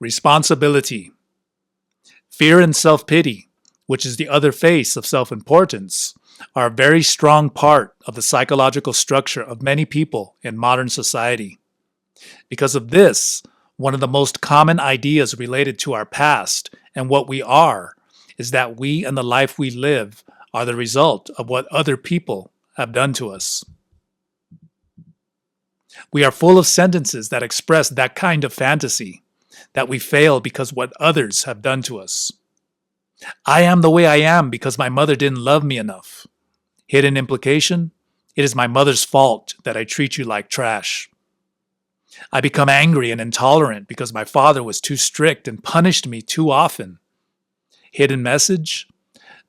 Responsibility. Fear and self-pity, which is the other face of self-importance, are a very strong part of the psychological structure of many people in modern society. Because of this, one of the most common ideas related to our past and what we are is that we and the life we live are the result of what other people have done to us. We are full of sentences that express that kind of fantasy, that we fail because what others have done to us. I am the way I am because my mother didn't love me enough. Hidden implication: it is my mother's fault that I treat you like trash. I become angry and intolerant because my father was too strict and punished me too often. Hidden message: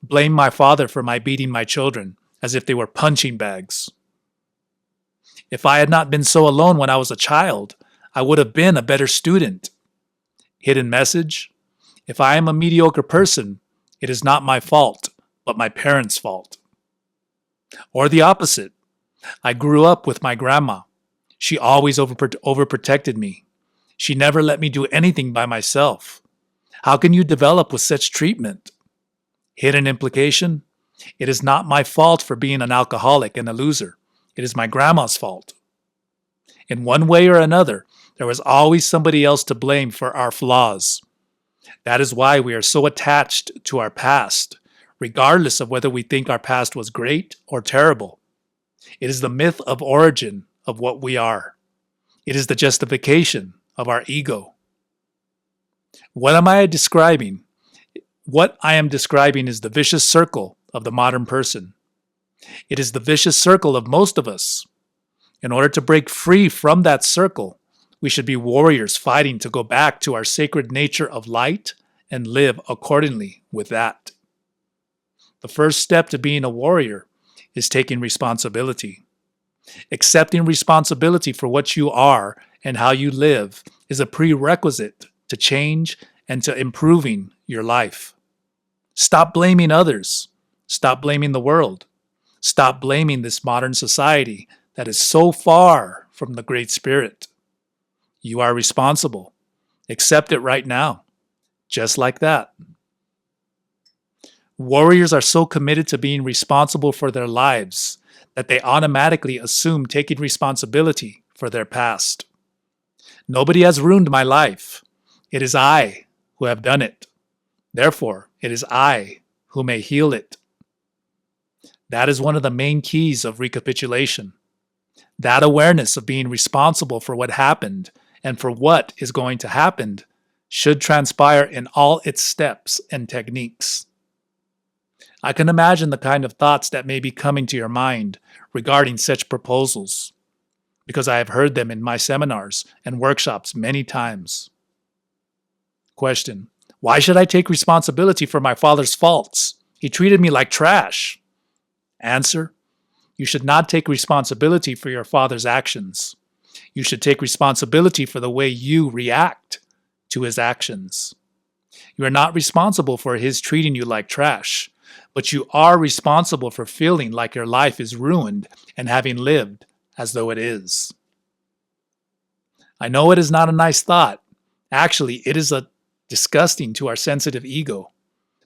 blame my father for my beating my children as if they were punching bags. If I had not been so alone when I was a child, I would have been a better student. Hidden message: if I am a mediocre person, it is not my fault, but my parents' fault. Or the opposite: I grew up with my grandma. She always overprotected me. She never let me do anything by myself. How can you develop with such treatment? Hidden implication: it is not my fault for being an alcoholic and a loser. It is my grandma's fault. In one way or another, there was always somebody else to blame for our flaws. That is why we are so attached to our past, regardless of whether we think our past was great or terrible. It is the myth of origin of what we are. It is the justification of our ego. What am I describing? What I am describing is the vicious circle of the modern person. It is the vicious circle of most of us. In order to break free from that circle, we should be warriors fighting to go back to our sacred nature of light and live accordingly with that. The first step to being a warrior is taking responsibility. Accepting responsibility for what you are and how you live is a prerequisite to change and to improving your life. Stop blaming others. Stop blaming the world. Stop blaming this modern society that is so far from the Great Spirit. You are responsible. Accept it right now. Just like that. Warriors are so committed to being responsible for their lives that they automatically assume taking responsibility for their past. Nobody has ruined my life. It is I who have done it. Therefore, it is I who may heal it. That is one of the main keys of recapitulation. That awareness of being responsible for what happened and for what is going to happen should transpire in all its steps and techniques. I can imagine the kind of thoughts that may be coming to your mind regarding such proposals, because I have heard them in my seminars and workshops many times. Question: why should I take responsibility for my father's faults? He treated me like trash. Answer: you should not take responsibility for your father's actions. You should take responsibility for the way you react to his actions. You are not responsible for his treating you like trash, but you are responsible for feeling like your life is ruined and having lived as though it is. I know it is not a nice thought. Actually, it is disgusting to our sensitive ego.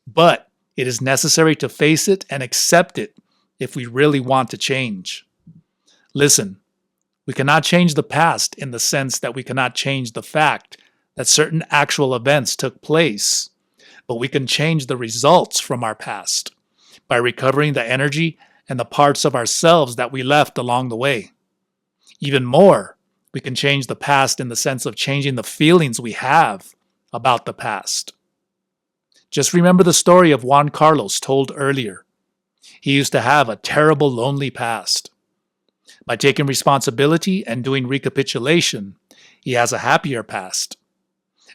But it is necessary to face it and accept it if we really want to change. Listen, we cannot change the past in the sense that we cannot change the fact that certain actual events took place, but we can change the results from our past by recovering the energy and the parts of ourselves that we left along the way. Even more, we can change the past in the sense of changing the feelings we have about the past. Just remember the story of Juan Carlos told earlier. He used to have a terrible, lonely past. By taking responsibility and doing recapitulation, he has a happier past.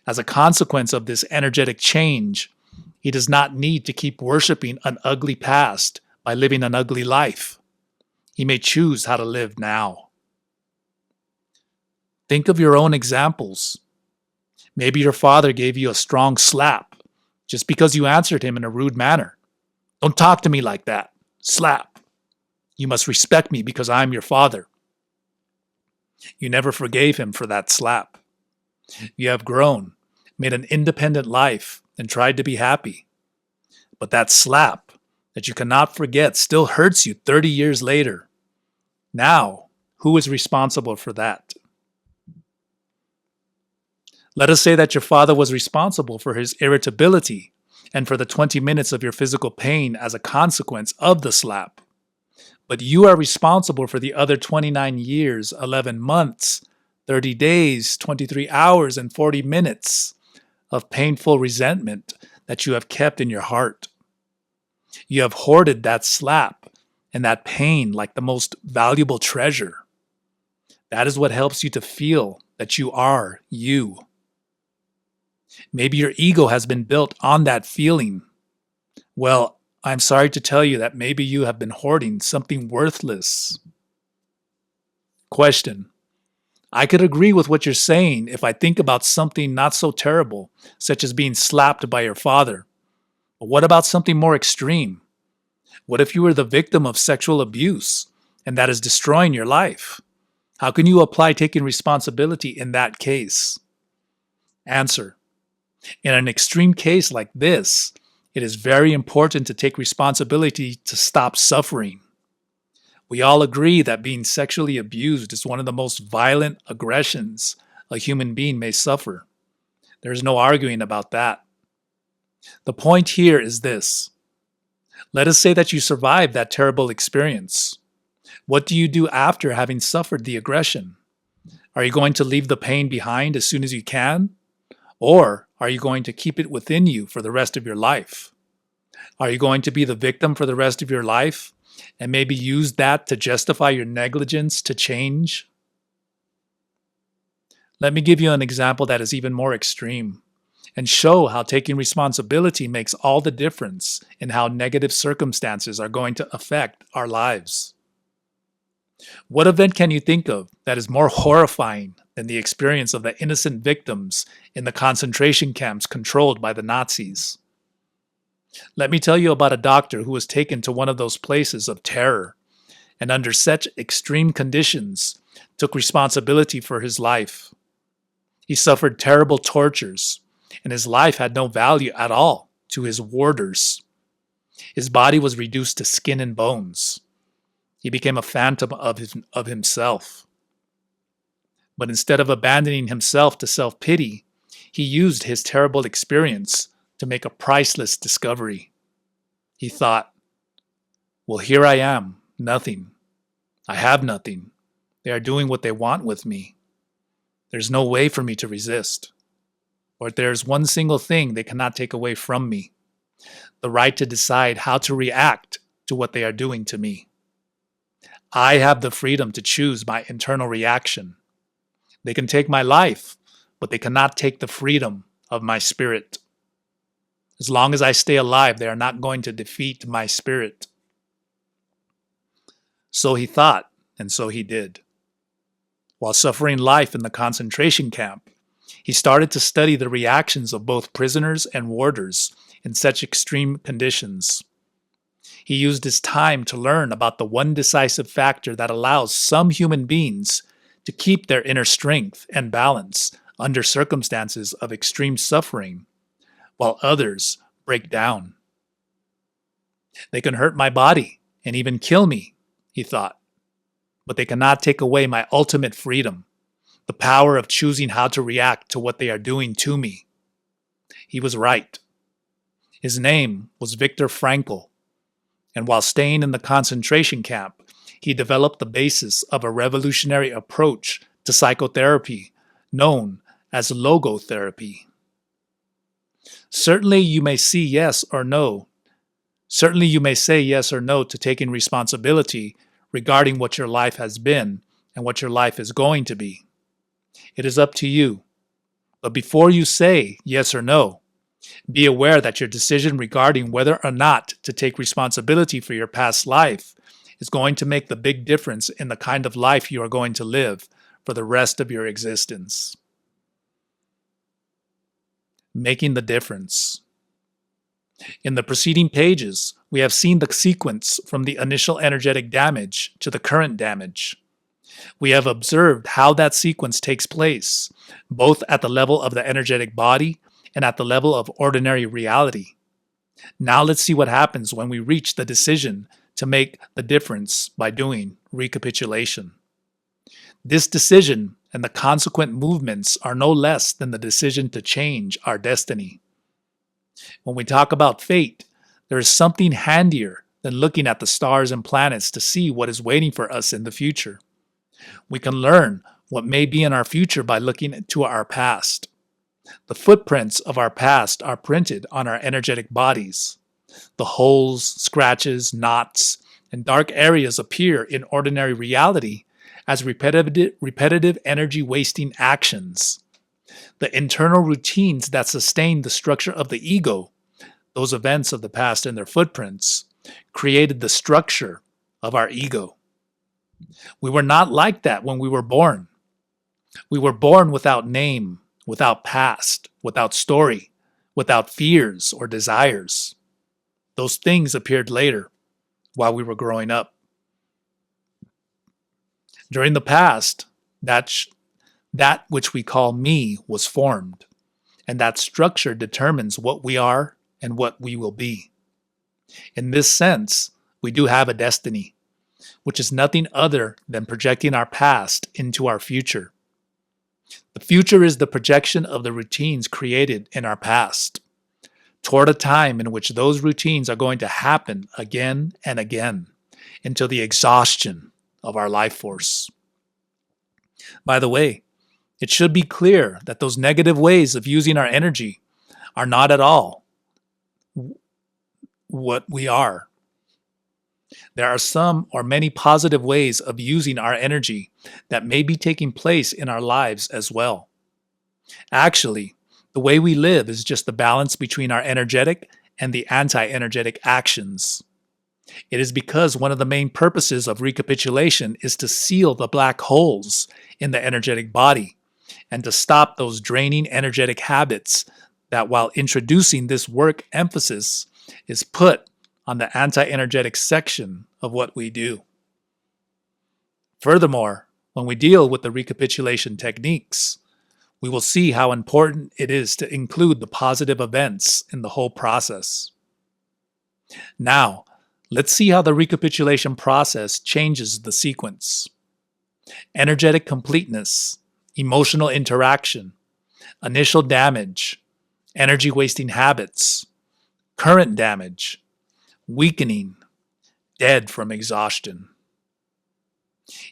As a consequence of this energetic change, he does not need to keep worshiping an ugly past by living an ugly life. He may choose how to live now. Think of your own examples. Maybe your father gave you a strong slap just because you answered him in a rude manner. Don't talk to me like that. Slap. You must respect me because I'm your father. You never forgave him for that slap. You have grown, made an independent life, and tried to be happy. But that slap that you cannot forget still hurts you 30 years later. Now, who is responsible for that? Let us say that your father was responsible for his irritability and for the 20 minutes of your physical pain as a consequence of the slap. But you are responsible for the other 29 years, 11 months, 30 days, 23 hours, and 40 minutes of painful resentment that you have kept in your heart. You have hoarded that slap and that pain like the most valuable treasure. That is what helps you to feel that you are you. Maybe your ego has been built on that feeling. Well, I'm sorry to tell you that maybe you have been hoarding something worthless. Question. I could agree with what you're saying if I think about something not so terrible, such as being slapped by your father. But what about something more extreme? What if you were the victim of sexual abuse, and that is destroying your life? How can you apply taking responsibility in that case? Answer. In an extreme case like this, it is very important to take responsibility to stop suffering. We all agree that being sexually abused is one of the most violent aggressions a human being may suffer. There is no arguing about that. The point here is this. Let us say that you survived that terrible experience. What do you do after having suffered the aggression? Are you going to leave the pain behind as soon as you can? Or are you going to keep it within you for the rest of your life? Are you going to be the victim for the rest of your life and maybe use that to justify your negligence to change? Let me give you an example that is even more extreme and show how taking responsibility makes all the difference in how negative circumstances are going to affect our lives. What event can you think of that is more horrifying than the experience of the innocent victims in the concentration camps controlled by the Nazis? Let me tell you about a doctor who was taken to one of those places of terror and under such extreme conditions took responsibility for his life. He suffered terrible tortures, and his life had no value at all to his warders. His body was reduced to skin and bones. He became a phantom of himself. But instead of abandoning himself to self-pity, he used his terrible experience to make a priceless discovery. He thought, well, here I am, nothing. I have nothing. They are doing what they want with me. There's no way for me to resist. Or there's one single thing they cannot take away from me: the right to decide how to react to what they are doing to me. I have the freedom to choose my internal reaction. They can take my life, but they cannot take the freedom of my spirit. As long as I stay alive, they are not going to defeat my spirit. So he thought, and so he did. While suffering life in the concentration camp, he started to study the reactions of both prisoners and warders in such extreme conditions. He used his time to learn about the one decisive factor that allows some human beings to keep their inner strength and balance under circumstances of extreme suffering, while others break down. They can hurt my body and even kill me, he thought, but they cannot take away my ultimate freedom, the power of choosing how to react to what they are doing to me. He was right. His name was Viktor Frankl, and while staying in the concentration camp, he developed the basis of a revolutionary approach to psychotherapy known as logotherapy. Certainly you may say yes or no to taking responsibility regarding what your life has been and what your life is going to be. It is up to you. But before you say yes or no, be aware that your decision regarding whether or not to take responsibility for your past life is going to make the big difference in the kind of life you are going to live for the rest of your existence. Making the difference. In the preceding pages, we have seen the sequence from the initial energetic damage to the current damage. We have observed how that sequence takes place, both at the level of the energetic body and at the level of ordinary reality. Now let's see what happens when we reach the decision to make the difference by doing recapitulation. This decision and the consequent movements are no less than the decision to change our destiny. When we talk about fate, there is something handier than looking at the stars and planets to see what is waiting for us in the future. We can learn what may be in our future by looking to our past. The footprints of our past are printed on our energetic bodies. The holes, scratches, knots, and dark areas appear in ordinary reality as repetitive energy-wasting actions. The internal routines that sustain the structure of the ego, those events of the past and their footprints, created the structure of our ego. We were not like that when we were born. We were born without name, without past, without story, without fears or desires. Those things appeared later, while we were growing up. During the past, that which we call me was formed, and that structure determines what we are and what we will be. In this sense, we do have a destiny, which is nothing other than projecting our past into our future. The future is the projection of the routines created in our past, toward a time in which those routines are going to happen again and again, until the exhaustion of our life force. By the way, it should be clear that those negative ways of using our energy are not at all what we are. There are some or many positive ways of using our energy that may be taking place in our lives as well. Actually, the way we live is just the balance between our energetic and the anti-energetic actions. It is because one of the main purposes of recapitulation is to seal the black holes in the energetic body and to stop those draining energetic habits that, while introducing this work, emphasis is put on the anti-energetic section of what we do. Furthermore, when we deal with the recapitulation techniques, we will see how important it is to include the positive events in the whole process. Now, let's see how the recapitulation process changes the sequence. Energetic completeness, emotional interaction, initial damage, energy wasting habits, current damage, weakening, dead from exhaustion.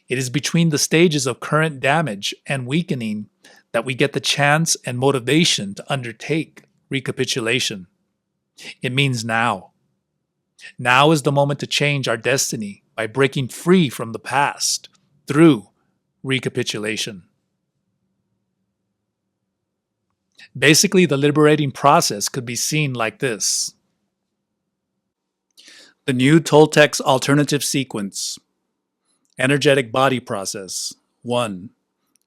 It is between the stages of current damage and weakening that we get the chance and motivation to undertake recapitulation. It means now. Now is the moment to change our destiny by breaking free from the past through recapitulation. Basically, the liberating process could be seen like this. The new Toltec's alternative sequence. Energetic body process. 1.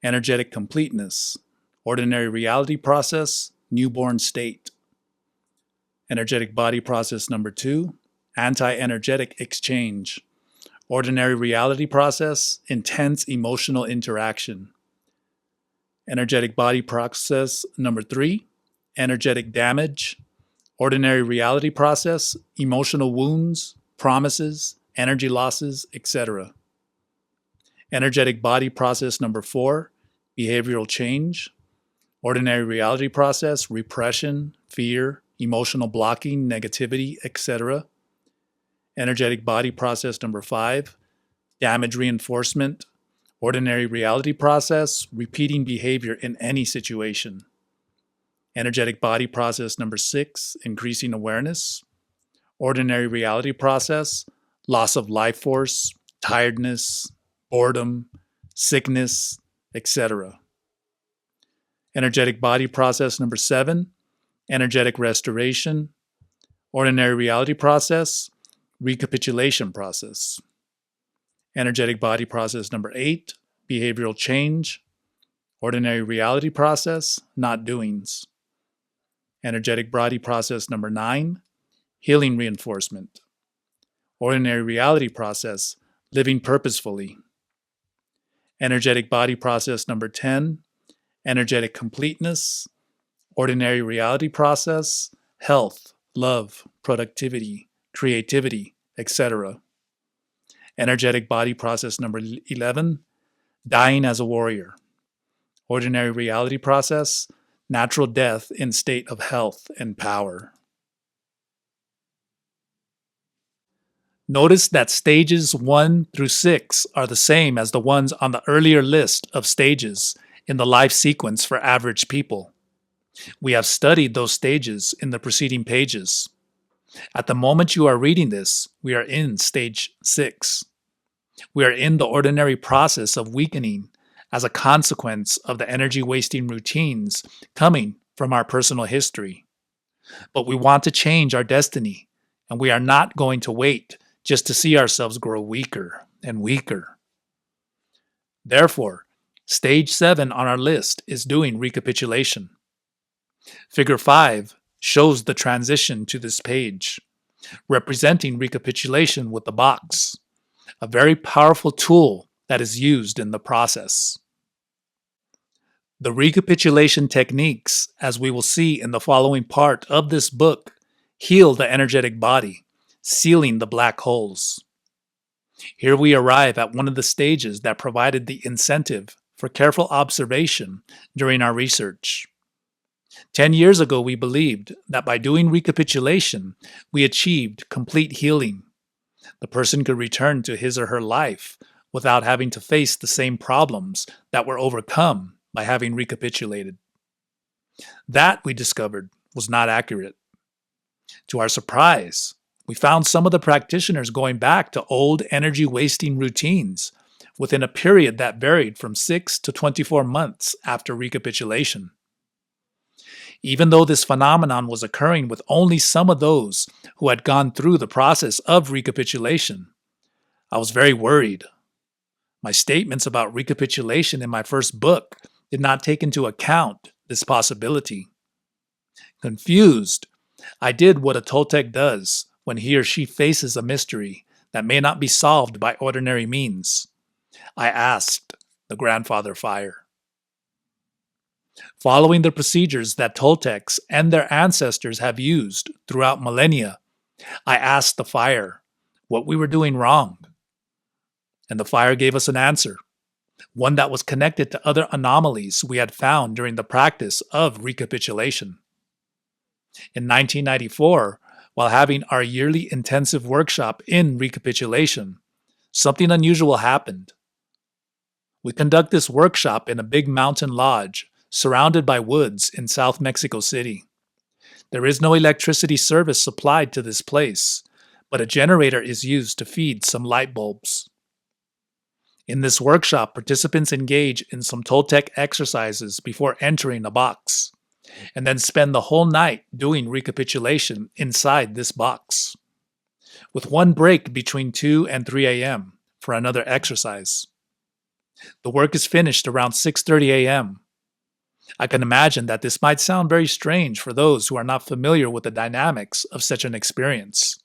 Energetic completeness. Ordinary reality process. Newborn state. Energetic body process number 2. Anti-energetic exchange. Ordinary reality process. Intense emotional interaction. Energetic body process number 3. Energetic damage. Ordinary reality process, emotional wounds, promises, energy losses, etc. Energetic body process number 4, behavioral change. Ordinary reality process, repression, fear, emotional blocking, negativity, etc. Energetic body process number 5, damage reinforcement. Ordinary reality process, repeating behavior in any situation. Energetic body process number 6, increasing awareness. Ordinary reality process, loss of life force, tiredness, boredom, sickness, etc. Energetic body process number 7, energetic restoration. Ordinary reality process, recapitulation process. Energetic body process number 8, behavioral change. Ordinary reality process, not doings. Energetic body process number 9, healing reinforcement. Ordinary reality process, living purposefully. Energetic body process number 10, energetic completeness. Ordinary reality process, health, love, productivity, creativity, etc. Energetic body process number 11, dying as a warrior. Ordinary reality process, natural death in state of health and power. Notice that stages 1 through 6 are the same as the ones on the earlier list of stages in the life sequence for average people. We have studied those stages in the preceding pages. At the moment you are reading this, we are in stage 6. We are in the ordinary process of weakening as a consequence of the energy-wasting routines coming from our personal history. But we want to change our destiny, and we are not going to wait just to see ourselves grow weaker and weaker. Therefore, stage 7 on our list is doing recapitulation. Figure 5 shows the transition to this page, representing recapitulation with the box, a very powerful tool that is used in the process. The recapitulation techniques, as we will see in the following part of this book, heal the energetic body, sealing the black holes. Here we arrive at one of the stages that provided the incentive for careful observation during our research. 10 years ago, we believed that by doing recapitulation, we achieved complete healing. The person could return to his or her life without having to face the same problems that were overcome by having recapitulated. That, we discovered, was not accurate. To our surprise, we found some of the practitioners going back to old energy-wasting routines within a period that varied from 6 to 24 months after recapitulation. Even though this phenomenon was occurring with only some of those who had gone through the process of recapitulation, I was very worried. My statements about recapitulation in my first book did not take into account this possibility. Confused, I did what a Toltec does when he or she faces a mystery that may not be solved by ordinary means. I asked the grandfather fire. Following the procedures that Toltecs and their ancestors have used throughout millennia, I asked the fire what we were doing wrong. And the fire gave us an answer, one that was connected to other anomalies we had found during the practice of recapitulation. In 1994, while having our yearly intensive workshop in recapitulation, something unusual happened. We conduct this workshop in a big mountain lodge surrounded by woods in South Mexico City. There is no electricity service supplied to this place, but a generator is used to feed some light bulbs. In this workshop, participants engage in some Toltec exercises before entering a box, and then spend the whole night doing recapitulation inside this box, with one break between 2 and 3 a.m. for another exercise. The work is finished around 6:30 a.m. I can imagine that this might sound very strange for those who are not familiar with the dynamics of such an experience.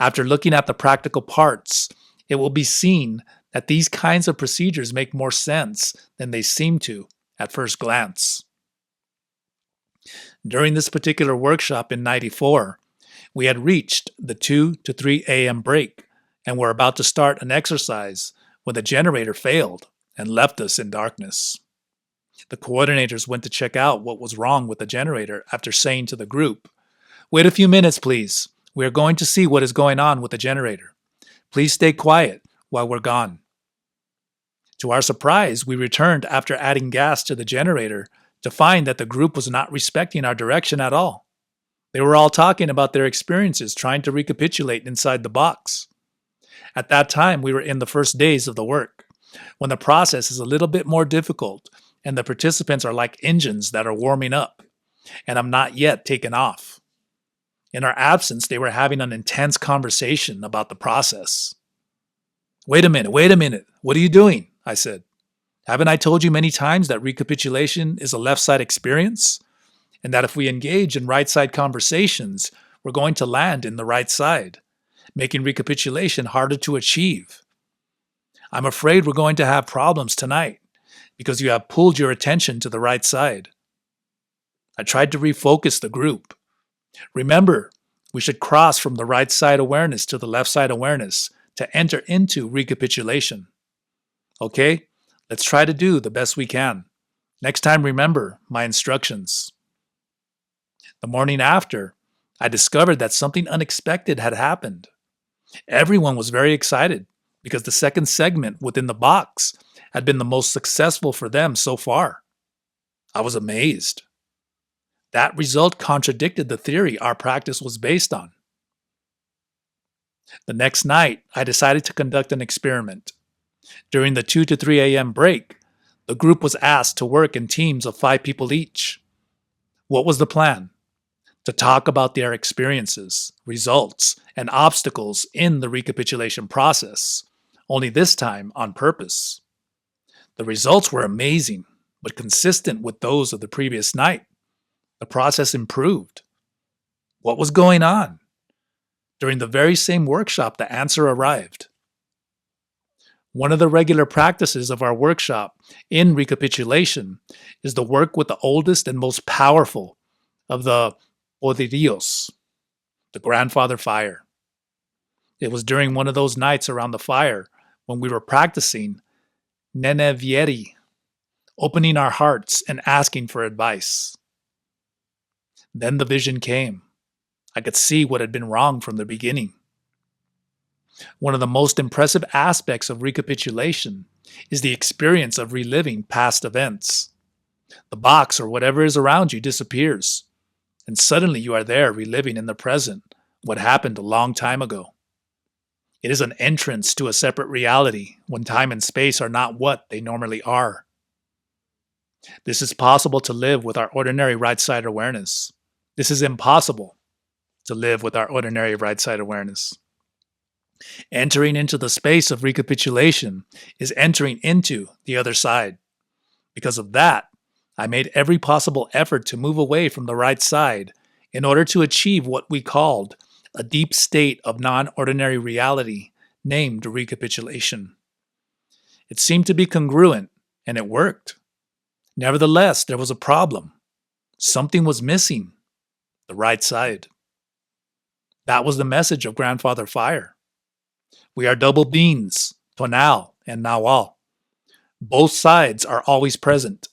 After looking at the practical parts, it will be seen that these kinds of procedures make more sense than they seem to at first glance. During this particular workshop in '94, we had reached the 2 to 3 a.m. break and were about to start an exercise when the generator failed and left us in darkness. The coordinators went to check out what was wrong with the generator after saying to the group, "Wait a few minutes, please. We are going to see what is going on with the generator. Please stay quiet while we're gone." To our surprise, we returned after adding gas to the generator to find that the group was not respecting our direction at all. They were all talking about their experiences trying to recapitulate inside the box. At that time, we were in the first days of the work, when the process is a little bit more difficult and the participants are like engines that are warming up and have not yet taken off. In our absence, they were having an intense conversation about the process. Wait a minute. What are you doing?" I said. "Haven't I told you many times that recapitulation is a left side experience? And that if we engage in right side conversations, we're going to land in the right side, making recapitulation harder to achieve. I'm afraid we're going to have problems tonight because you have pulled your attention to the right side." I tried to refocus the group. Remember, we should cross from the right side awareness to the left side awareness to enter into recapitulation. Okay? Let's try to do the best we can. Next time, remember my instructions. The morning after, I discovered that something unexpected had happened. Everyone was very excited because the second segment within the box had been the most successful for them so far. I was amazed. That result contradicted the theory our practice was based on. The next night, I decided to conduct an experiment. During the 2 to 3 a.m. break, the group was asked to work in teams of 5 people each. What was the plan? To talk about their experiences, results, and obstacles in the recapitulation process, only this time on purpose. The results were amazing, but consistent with those of the previous night. The process improved. What was going on? During the very same workshop, the answer arrived. One of the regular practices of our workshop in recapitulation is the work with the oldest and most powerful of the Poderíos, the grandfather fire. It was during one of those nights around the fire when we were practicing Nenevieri, opening our hearts and asking for advice. Then the vision came. I could see what had been wrong from the beginning. One of the most impressive aspects of recapitulation is the experience of reliving past events. The box or whatever is around you disappears, and suddenly you are there reliving in the present what happened a long time ago. It is an entrance to a separate reality when time and space are not what they normally are. This is possible to live with our ordinary right side awareness. This is impossible to live with our ordinary right side awareness. Entering into the space of recapitulation is entering into the other side. Because of that, I made every possible effort to move away from the right side in order to achieve what we called a deep state of non-ordinary reality named recapitulation. It seemed to be congruent, and it worked. Nevertheless, there was a problem. Something was missing. The right side. That was the message of Grandfather Fire. We are double beings, Tonal and Nawal. Both sides are always present.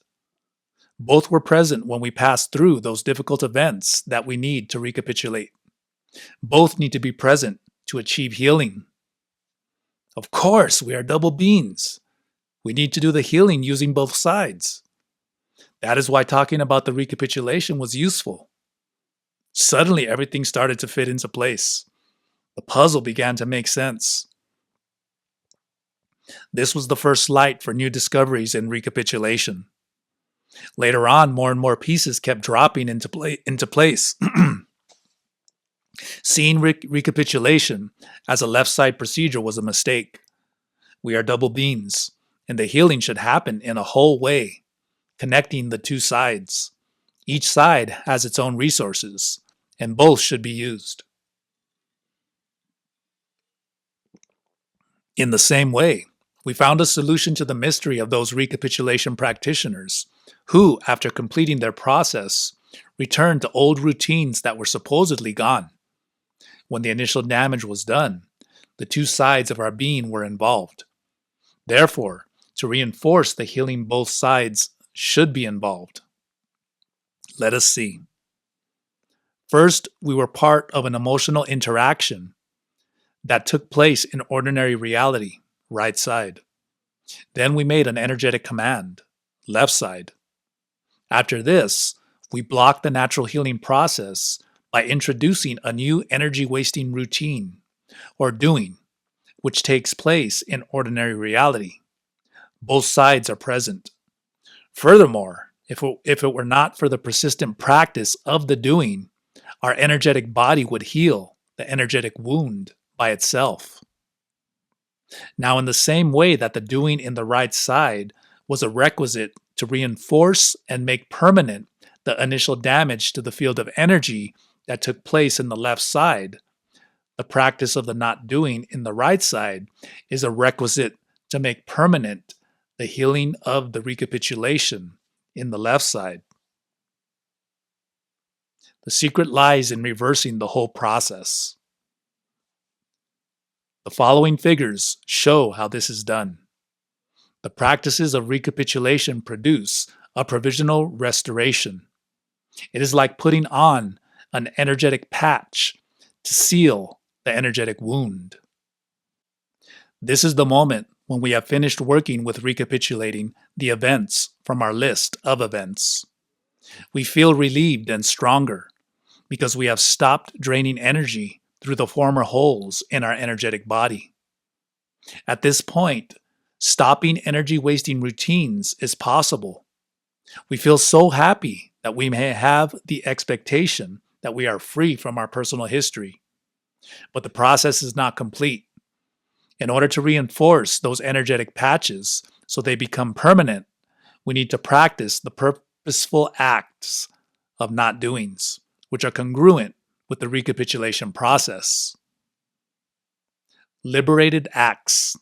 Both were present when we passed through those difficult events that we need to recapitulate. Both need to be present to achieve healing. Of course, we are double beings. We need to do the healing using both sides. That is why talking about the recapitulation was useful. Suddenly, everything started to fit into place. The puzzle began to make sense. This was the first light for new discoveries in recapitulation. Later on, more and more pieces kept dropping into place. Seeing recapitulation as a left side procedure was a mistake. We are double beings, and the healing should happen in a whole way, connecting the two sides. Each side has its own resources, and both should be used. In the same way, we found a solution to the mystery of those recapitulation practitioners who, after completing their process, returned to old routines that were supposedly gone. When the initial damage was done, the two sides of our being were involved. Therefore, to reinforce the healing, both sides should be involved. Let us see. First, we were part of an emotional interaction that took place in ordinary reality, right side. Then we made an energetic command, left side. After this, we blocked the natural healing process by introducing a new energy-wasting routine, or doing, which takes place in ordinary reality. Both sides are present. Furthermore, if it were not for the persistent practice of the doing, our energetic body would heal the energetic wound by itself. Now, in the same way that the doing in the right side was a requisite to reinforce and make permanent the initial damage to the field of energy that took place in the left side, the practice of the not doing in the right side is a requisite to make permanent the healing of the recapitulation in the left side. The secret lies in reversing the whole process. The following figures show how this is done. The practices of recapitulation produce a provisional restoration. It is like putting on an energetic patch to seal the energetic wound. This is the moment when we have finished working with recapitulating the events from our list of events. We feel relieved and stronger because we have stopped draining energy through the former holes in our energetic body. At this point, stopping energy-wasting routines is possible. We feel so happy that we may have the expectation that we are free from our personal history. But the process is not complete. In order to reinforce those energetic patches so they become permanent, we need to practice the purposeful acts of not doings, which are congruent with the recapitulation process. Liberated acts.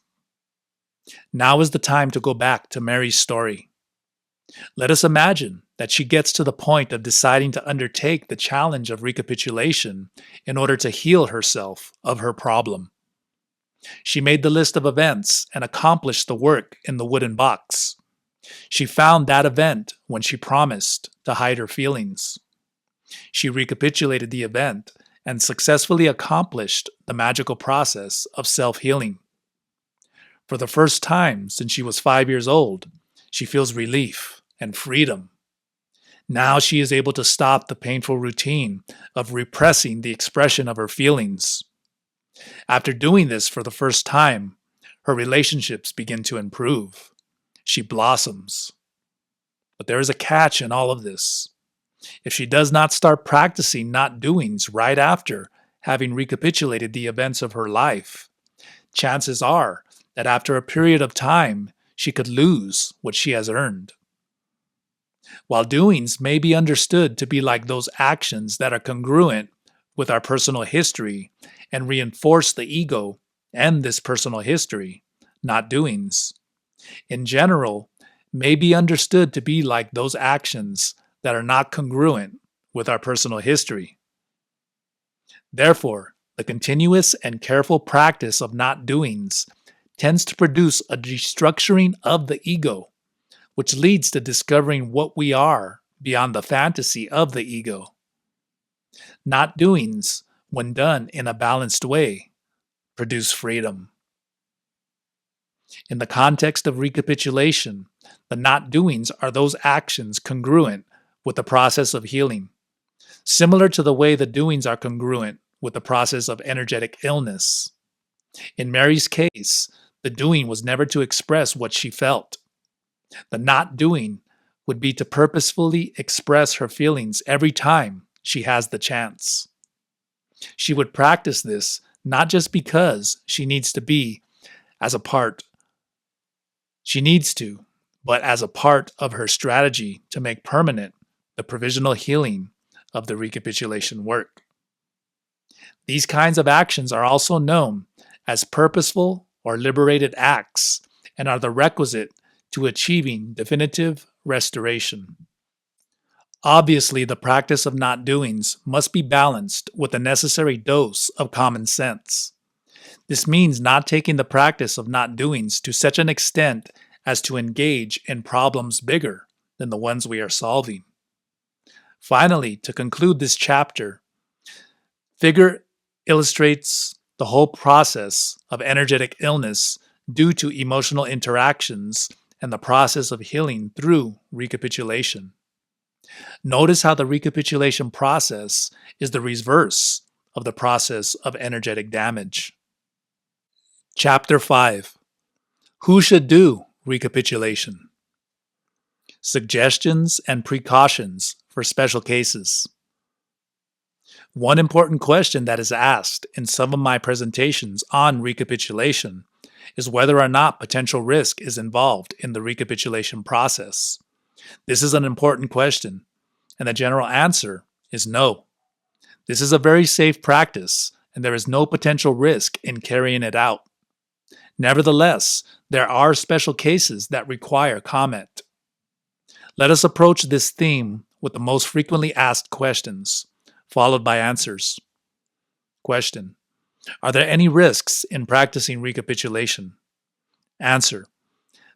Now is the time to go back to Mary's story. Let us imagine that she gets to the point of deciding to undertake the challenge of recapitulation in order to heal herself of her problem. She made the list of events and accomplished the work in the wooden box. She found that event when she promised to hide her feelings. She recapitulated the event and successfully accomplished the magical process of self-healing. For the first time since she was 5 years old, she feels relief and freedom. Now she is able to stop the painful routine of repressing the expression of her feelings. After doing this for the first time, her relationships begin to improve. She blossoms. But there is a catch in all of this. If she does not start practicing not doings right after having recapitulated the events of her life, chances are that after a period of time, she could lose what she has earned. While doings may be understood to be like those actions that are congruent with our personal history and reinforce the ego and this personal history, not doings, in general, may be understood to be like those actions that are not congruent with our personal history. Therefore, the continuous and careful practice of not doings tends to produce a destructuring of the ego, which leads to discovering what we are beyond the fantasy of the ego. Not doings, when done in a balanced way, produce freedom. In the context of recapitulation, the not doings are those actions congruent with the process of healing, similar to the way the doings are congruent with the process of energetic illness. In Mary's case, the doing was never to express what she felt. The not doing would be to purposefully express her feelings every time she has the chance. She would practice this not just because she needs to, but as a part of her strategy to make permanent the provisional healing of the recapitulation work. These kinds of actions are also known as purposeful or liberated acts and are the requisite to achieving definitive restoration. Obviously, the practice of not doings must be balanced with a necessary dose of common sense. This means not taking the practice of not doings to such an extent as to engage in problems bigger than the ones we are solving. Finally, to conclude this chapter, figure illustrates the whole process of energetic illness due to emotional interactions and the process of healing through recapitulation. Notice how the recapitulation process is the reverse of the process of energetic damage. Chapter 5. Who should do recapitulation? Suggestions and precautions for special cases. One important question that is asked in some of my presentations on recapitulation is whether or not potential risk is involved in the recapitulation process. This is an important question, and the general answer is no. This is a very safe practice, and there is no potential risk in carrying it out. Nevertheless, there are special cases that require comment. Let us approach this theme with the most frequently asked questions, followed by answers. Question: are there any risks in practicing recapitulation? Answer: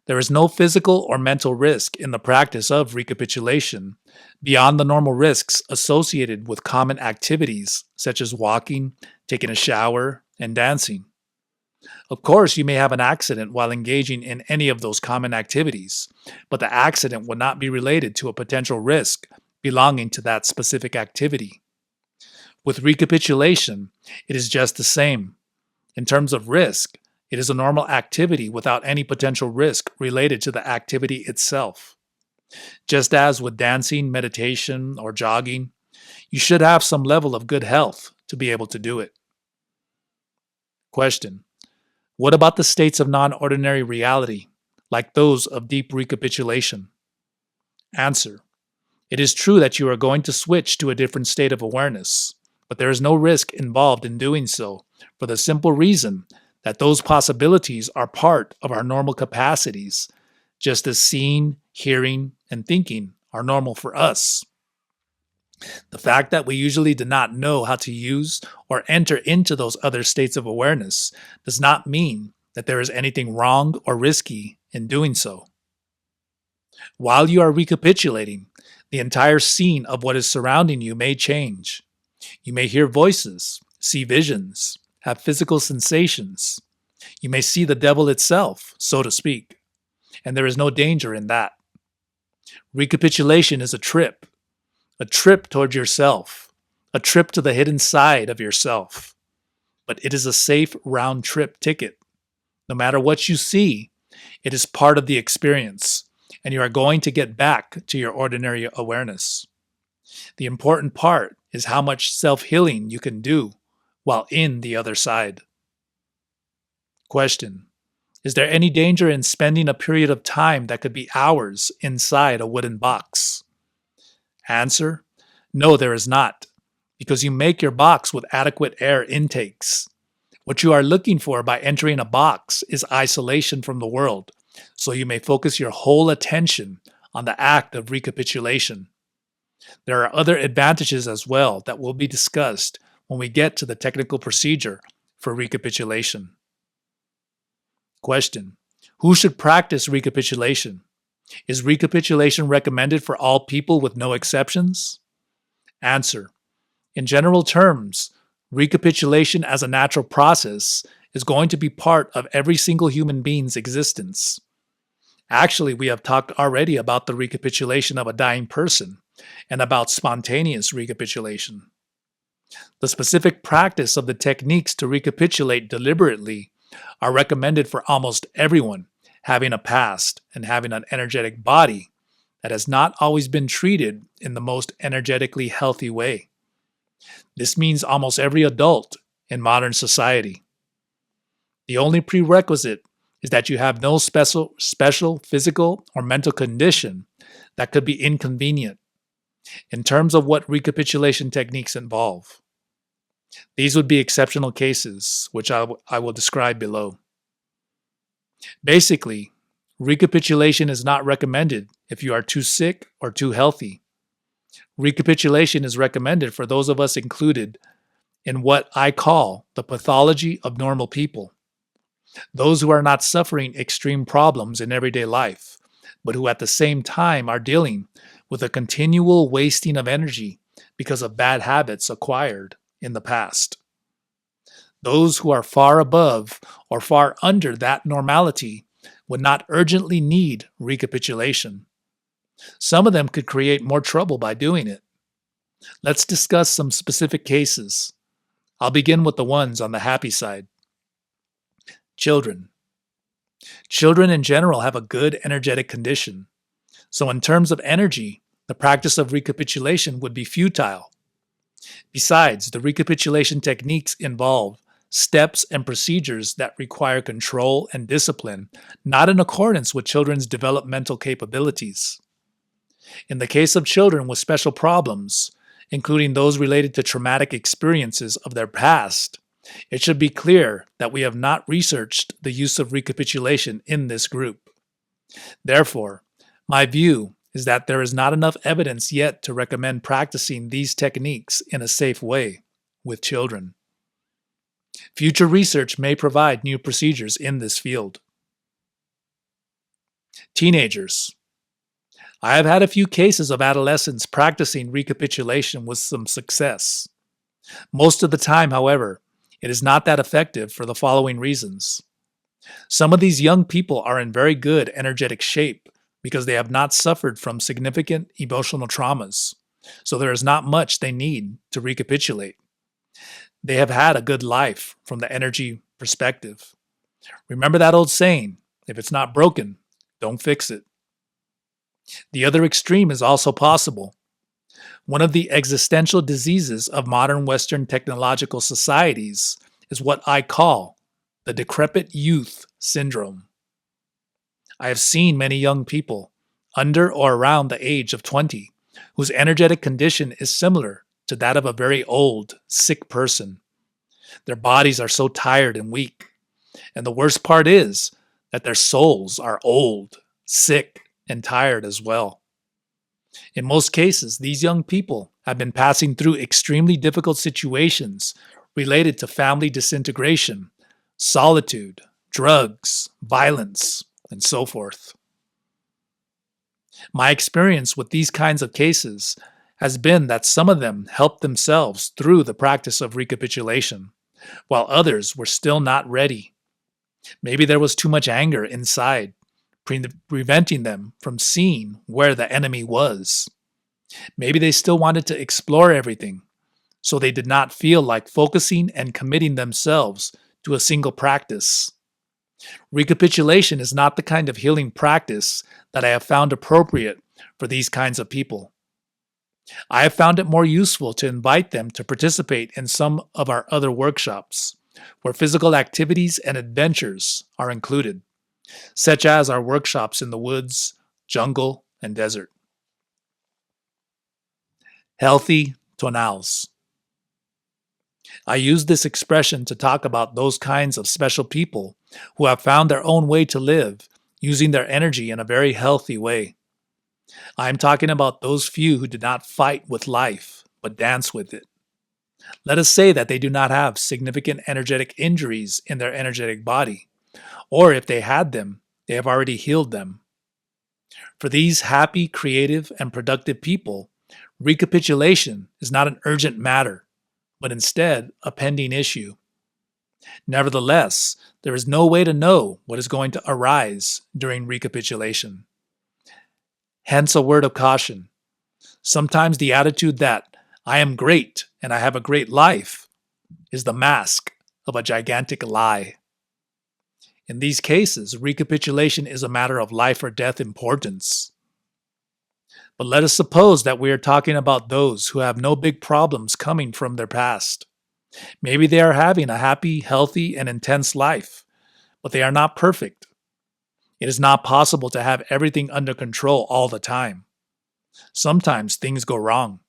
there is no physical or mental risk in the practice of recapitulation beyond the normal risks associated with common activities such as walking, taking a shower, and dancing. Of course, you may have an accident while engaging in any of those common activities, but the accident would not be related to a potential risk belonging to that specific activity. With recapitulation, it is just the same. In terms of risk, it is a normal activity without any potential risk related to the activity itself. Just as with dancing, meditation, or jogging, you should have some level of good health to be able to do it. Question: what about the states of non-ordinary reality, like those of deep recapitulation? Answer: it is true that you are going to switch to a different state of awareness, but there is no risk involved in doing so for the simple reason that those possibilities are part of our normal capacities, just as seeing, hearing, and thinking are normal for us. The fact that we usually do not know how to use or enter into those other states of awareness does not mean that there is anything wrong or risky in doing so. While you are recapitulating, the entire scene of what is surrounding you may change. You may hear voices, see visions, have physical sensations. You may see the devil itself, so to speak, and there is no danger in that. Recapitulation is a trip toward yourself, a trip to the hidden side of yourself. But it is a safe round trip ticket. No matter what you see, it is part of the experience, and you are going to get back to your ordinary awareness. The important part is how much self-healing you can do while in the other side. Question: is there any danger in spending a period of time that could be hours inside a wooden box? Answer: no, there is not, because you make your box with adequate air intakes. What you are looking for by entering a box is isolation from the world, so you may focus your whole attention on the act of recapitulation. There are other advantages as well that will be discussed when we get to the technical procedure for recapitulation. Question: who should practice recapitulation? Is recapitulation recommended for all people with no exceptions? Answer: in general terms, recapitulation as a natural process is going to be part of every single human being's existence. Actually, we have talked already about the recapitulation of a dying person and about spontaneous recapitulation. The specific practice of the techniques to recapitulate deliberately are recommended for almost everyone having a past and having an energetic body that has not always been treated in the most energetically healthy way. This means almost every adult in modern society. The only prerequisite is that you have no special physical or mental condition that could be inconvenient in terms of what recapitulation techniques involve. These would be exceptional cases, which I will describe below. Basically, recapitulation is not recommended if you are too sick or too healthy. Recapitulation is recommended for those of us included in what I call the pathology of normal people. Those who are not suffering extreme problems in everyday life, but who at the same time are dealing with a continual wasting of energy because of bad habits acquired in the past. Those who are far above or far under that normality would not urgently need recapitulation. Some of them could create more trouble by doing it. Let's discuss some specific cases. I'll begin with the ones on the happy side. Children. Children in general have a good energetic condition. So in terms of energy, the practice of recapitulation would be futile. Besides, the recapitulation techniques involve steps and procedures that require control and discipline, not in accordance with children's developmental capabilities. In the case of children with special problems, including those related to traumatic experiences of their past, it should be clear that we have not researched the use of recapitulation in this group. Therefore, my view is that there is not enough evidence yet to recommend practicing these techniques in a safe way with children. Future research may provide new procedures in this field. Teenagers. I have had a few cases of adolescents practicing recapitulation with some success. Most of the time, however, it is not that effective for the following reasons. Some of these young people are in very good energetic shape because they have not suffered from significant emotional traumas, so there is not much they need to recapitulate. They have had a good life from the energy perspective. Remember that old saying, if it's not broken, don't fix it. The other extreme is also possible. One of the existential diseases of modern Western technological societies is what I call the decrepit youth syndrome. I have seen many young people, under or around the age of 20, whose energetic condition is similar to that of a very old, sick person. Their bodies are so tired and weak. And the worst part is that their souls are old, sick, and tired as well. In most cases, these young people have been passing through extremely difficult situations related to family disintegration, solitude, drugs, violence, and so forth. My experience with these kinds of cases has been that some of them helped themselves through the practice of recapitulation, while others were still not ready. Maybe there was too much anger inside, preventing them from seeing where the enemy was. Maybe they still wanted to explore everything, so they did not feel like focusing and committing themselves to a single practice. Recapitulation is not the kind of healing practice that I have found appropriate for these kinds of people. I have found it more useful to invite them to participate in some of our other workshops, where physical activities and adventures are included, such as our workshops in the woods, jungle, and desert. Healthy tonals. I use this expression to talk about those kinds of special people who have found their own way to live, using their energy in a very healthy way. I am talking about those few who did not fight with life, but dance with it. Let us say that they do not have significant energetic injuries in their energetic body, or if they had them, they have already healed them. For these happy, creative, and productive people, recapitulation is not an urgent matter, but instead a pending issue. Nevertheless, there is no way to know what is going to arise during recapitulation. Hence a word of caution. Sometimes the attitude that I am great and I have a great life is the mask of a gigantic lie. In these cases, recapitulation is a matter of life or death importance. But let us suppose that we are talking about those who have no big problems coming from their past. Maybe they are having a happy, healthy, and intense life, but they are not perfect. It is not possible to have everything under control all the time. Sometimes things go wrong,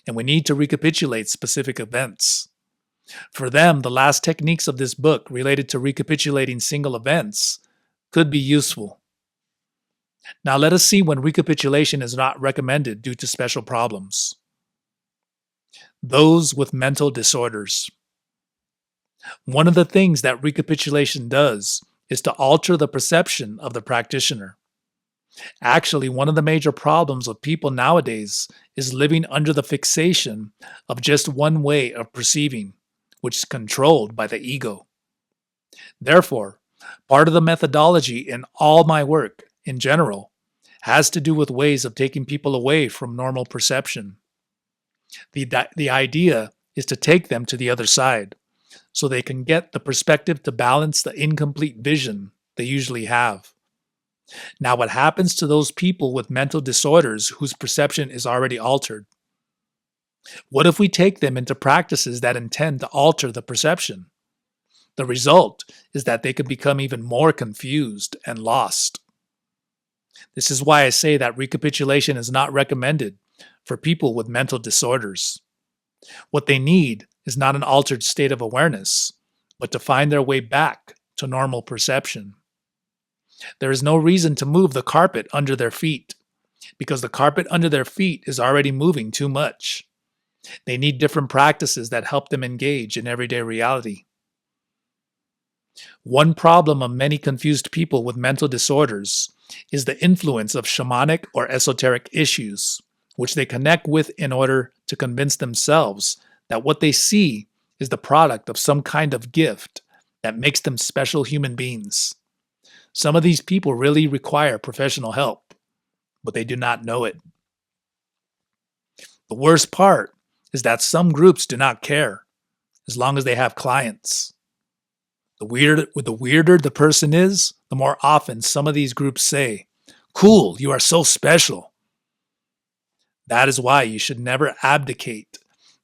and we need to recapitulate specific events. For them, the last techniques of this book related to recapitulating single events could be useful. Now let us see when recapitulation is not recommended due to special problems. Those with mental disorders. One of the things that recapitulation does is to alter the perception of the practitioner. Actually, one of the major problems of people nowadays is living under the fixation of just one way of perceiving, which is controlled by the ego. Therefore, part of the methodology in all my work, in general, has to do with ways of taking people away from normal perception. The idea is to take them to the other side, so they can get the perspective to balance the incomplete vision they usually have. Now, what happens to those people with mental disorders whose perception is already altered? What if we take them into practices that intend to alter the perception? The result is that they can become even more confused and lost. This is why I say that recapitulation is not recommended for people with mental disorders. What they need is not an altered state of awareness, but to find their way back to normal perception. There is no reason to move the carpet under their feet. because the carpet under their feet is already moving too much. They need different practices that help them engage in everyday reality. One problem of many confused people with mental disorders is the influence of shamanic or esoteric issues, which they connect with in order to convince themselves that what they see is the product of some kind of gift that makes them special human beings. Some of these people really require professional help, but they do not know it. The worst part is that some groups do not care, as long as they have clients. The weirder the person is, the more often some of these groups say, "Cool, you are so special." That is why you should never abdicate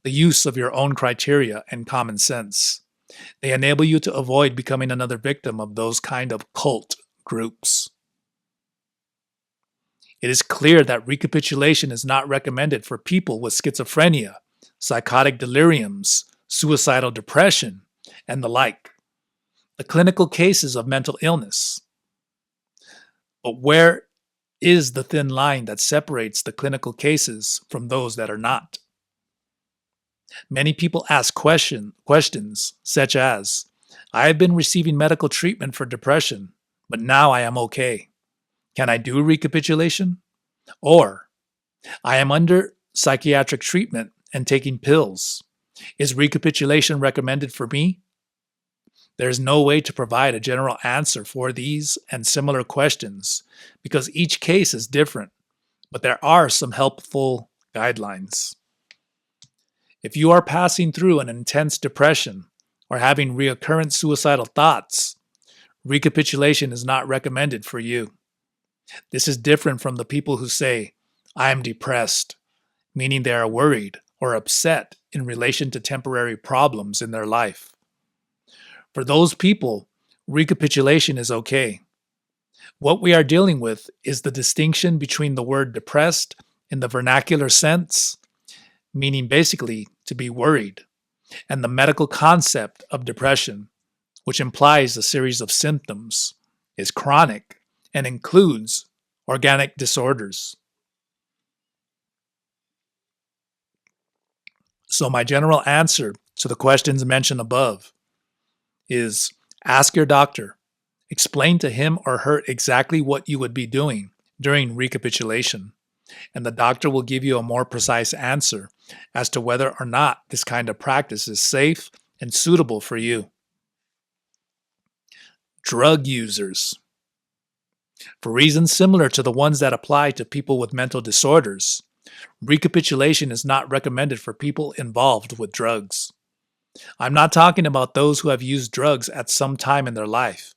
the use of your own criteria and common sense. They enable you to avoid becoming another victim of those kind of cult groups. It is clear that recapitulation is not recommended for people with schizophrenia, psychotic deliriums, suicidal depression, and the like, the clinical cases of mental illness. But where is the thin line that separates the clinical cases from those that are not? Many people ask questions such as, "I have been receiving medical treatment for depression, but now I am okay. Can I do recapitulation?" Or, "I am under psychiatric treatment and taking pills. Is recapitulation recommended for me?" There is no way to provide a general answer for these and similar questions because each case is different, but there are some helpful guidelines. If you are passing through an intense depression or having recurrent suicidal thoughts, recapitulation is not recommended for you. This is different from the people who say, "I am depressed," meaning they are worried or upset in relation to temporary problems in their life. For those people, recapitulation is okay. What we are dealing with is the distinction between the word depressed in the vernacular sense, meaning basically to be worried, and the medical concept of depression, which implies a series of symptoms, is chronic, and includes organic disorders. So my general answer to the questions mentioned above is ask your doctor. Explain to him or her exactly what you would be doing during recapitulation, and the doctor will give you a more precise answer as to whether or not this kind of practice is safe and suitable for you. Drug users. For reasons similar to the ones that apply to people with mental disorders, recapitulation is not recommended for people involved with drugs. I'm not talking about those who have used drugs at some time in their life,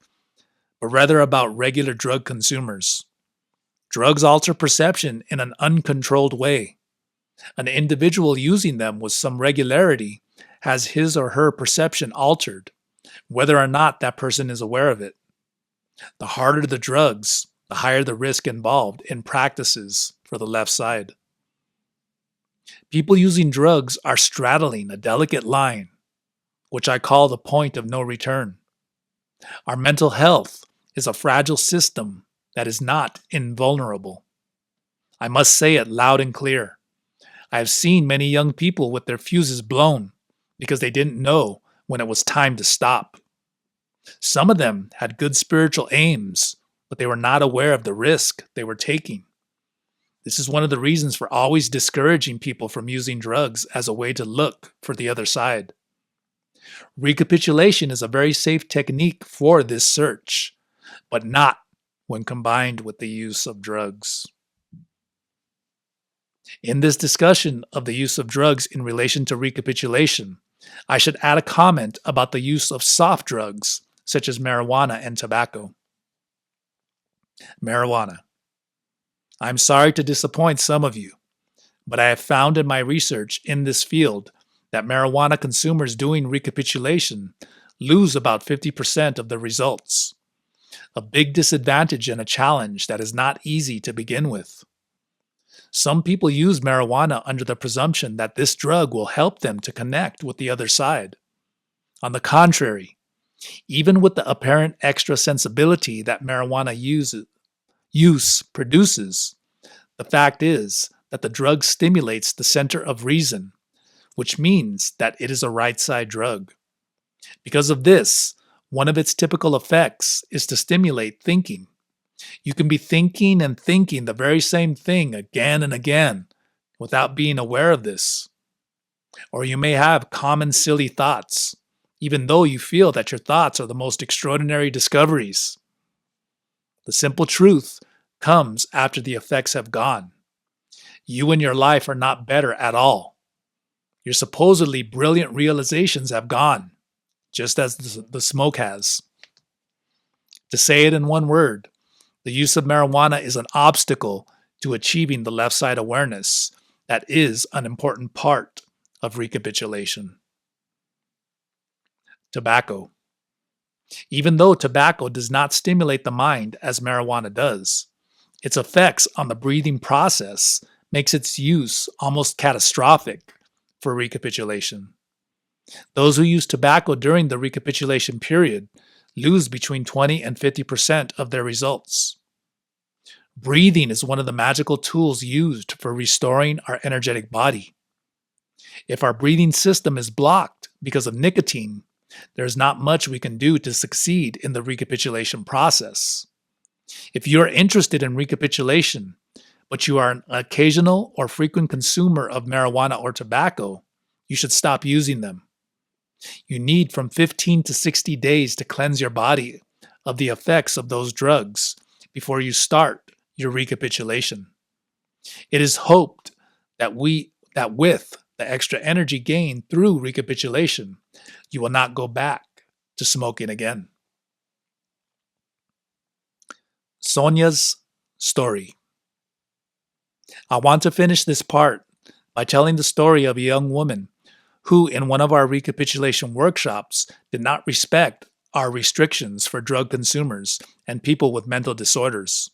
but rather about regular drug consumers. Drugs alter perception in an uncontrolled way. An individual using them with some regularity has his or her perception altered, whether or not that person is aware of it. The harder the drugs, the higher the risk involved in practices for the left side. People using drugs are straddling a delicate line, which I call the point of no return. Our mental health is a fragile system that is not invulnerable. I must say it loud and clear. I have seen many young people with their fuses blown because they didn't know when it was time to stop. Some of them had good spiritual aims, but they were not aware of the risk they were taking. This is one of the reasons for always discouraging people from using drugs as a way to look for the other side. Recapitulation is a very safe technique for this search, but not when combined with the use of drugs. In this discussion of the use of drugs in relation to recapitulation, I should add a comment about the use of soft drugs, such as marijuana and tobacco. Marijuana. I'm sorry to disappoint some of you, but I have found in my research in this field that marijuana consumers doing recapitulation lose about 50% of the results. A big disadvantage and a challenge that is not easy to begin with. Some people use marijuana under the presumption that this drug will help them to connect with the other side. On the contrary, even with the apparent extra sensibility that marijuana use produces, The fact is that the drug stimulates the center of reason, which means that it is a right side drug. Because of this, one of its typical effects is to stimulate thinking. You can be thinking and thinking the very same thing again and again without being aware of this. Or you may have common silly thoughts, even though you feel that your thoughts are the most extraordinary discoveries. The simple truth comes after the effects have gone. You and your life are not better at all. Your supposedly brilliant realizations have gone, just as the smoke has. To say it in one word, the use of marijuana is an obstacle to achieving the left side awareness that is an important part of recapitulation. Tobacco. Even though tobacco does not stimulate the mind as marijuana does, its effects on the breathing process makes its use almost catastrophic for recapitulation. Those who use tobacco during the recapitulation period lose between 20 and 50% of their results. Breathing is one of the magical tools used for restoring our energetic body. If our breathing system is blocked because of nicotine, there's not much we can do to succeed in the recapitulation process. If you are interested in recapitulation, but you are an occasional or frequent consumer of marijuana or tobacco, you should stop using them. You need from 15 to 60 days to cleanse your body of the effects of those drugs before you start your recapitulation. It is hoped that with the extra energy gained through recapitulation, you will not go back to smoking again. Sonia's story. I want to finish this part by telling the story of a young woman who, in one of our recapitulation workshops, did not respect our restrictions for drug consumers and people with mental disorders.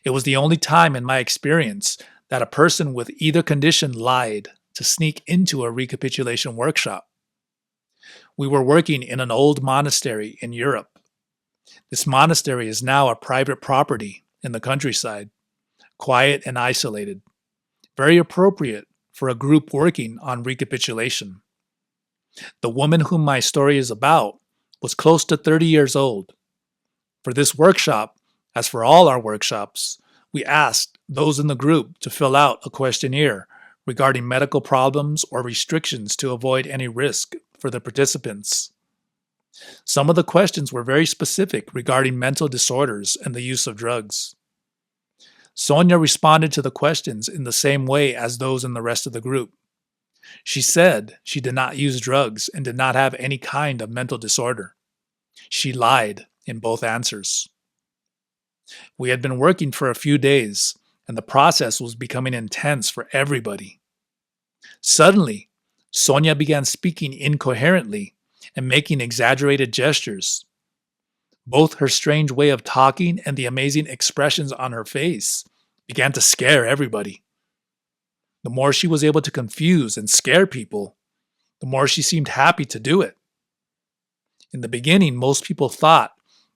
It was the only time in my experience that a person with either condition lied to sneak into a recapitulation workshop. We were working in an old monastery in Europe. This monastery is now a private property in the countryside, quiet and isolated, very appropriate for a group working on recapitulation. The woman whom my story is about was close to 30 years old. For this workshop, as for all our workshops, we asked those in the group to fill out a questionnaire regarding medical problems or restrictions to avoid any risk for the participants. Some of the questions were very specific regarding mental disorders and the use of drugs. Sonia responded to the questions in the same way as those in the rest of the group. She said she did not use drugs and did not have any kind of mental disorder. She lied in both answers. We had been working for a few days, and the process was becoming intense for everybody. Suddenly, Sonia began speaking incoherently and making exaggerated gestures. Both her strange way of talking and the amazing expressions on her face began to scare everybody. The more she was able to confuse and scare people, the more she seemed happy to do it. In the beginning, most people thought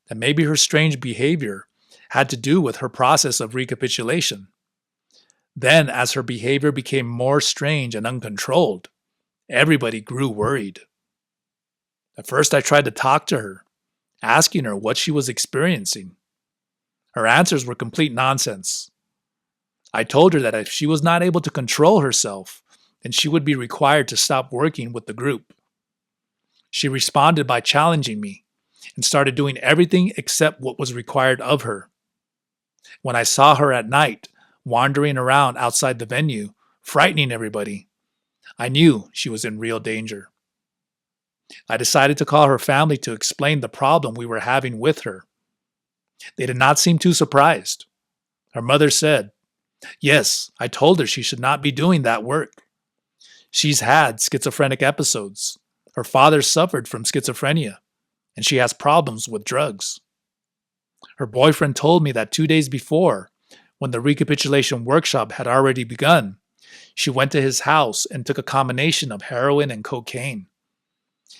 that maybe her strange behavior had to do with her process of recapitulation. Then, as her behavior became more strange and uncontrolled, everybody grew worried. At first, I tried to talk to her, asking her what she was experiencing. Her answers were complete nonsense. I told her that if she was not able to control herself, then she would be required to stop working with the group. She responded by challenging me and started doing everything except what was required of her. When I saw her at night, wandering around outside the venue, frightening everybody, I knew she was in real danger. I decided to call her family to explain the problem we were having with her. They did not seem too surprised. Her mother said, "Yes, I told her she should not be doing that work. She's had schizophrenic episodes. Her father suffered from schizophrenia, and she has problems with drugs." Her boyfriend told me that 2 days before, when the recapitulation workshop had already begun, she went to his house and took a combination of heroin and cocaine.